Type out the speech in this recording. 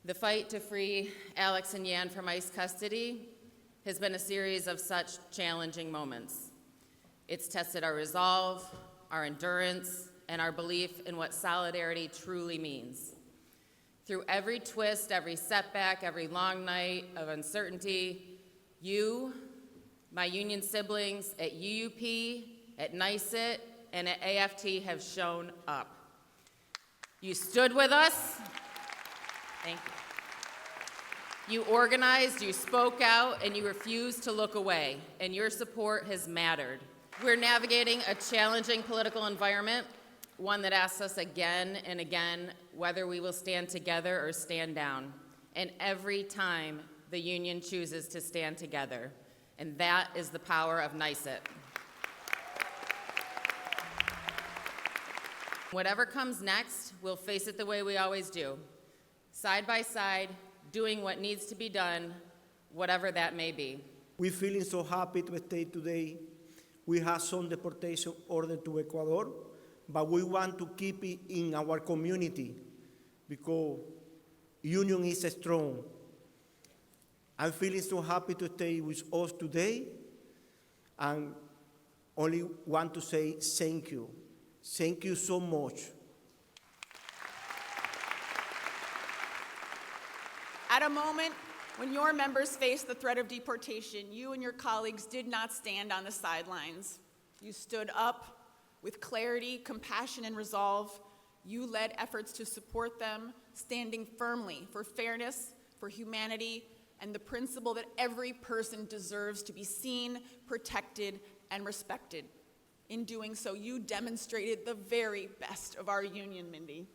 The fight to free Alex and Yan from ICE custody has been a series of such challenging moments. It's tested our resolve, our endurance, and our belief in what solidarity truly means. Through every twist, every setback, every long night of uncertainty, you, my union siblings at UUP, at NYSUT, and at AFT have shown up. You stood with us. Thank you. You organized, you spoke out, and you refused to look away, and your support has mattered. We're navigating a challenging political environment, one that asks us again and again whether we will stand together or stand down. And every time, the union chooses to stand together. And that is the power of NYSUT. Whatever comes next, we'll face it the way we always do. Side by side, doing what needs to be done, whatever that may be. We're feeling so happy to stay today. We have some deportation order to Ecuador, but we want to keep it in our community because union is strong. I'm feeling so happy to stay with us today and only want to say thank you. Thank you so much. At a moment when your members faced the threat of deportation, you and your colleagues did not stand on the sidelines. You stood up with clarity, compassion, and resolve. You led efforts to support them, standing firmly for fairness, for humanity, and the principle that every person deserves to be seen, protected, and respected. In doing so, you demonstrated the very best of our union, Mindy.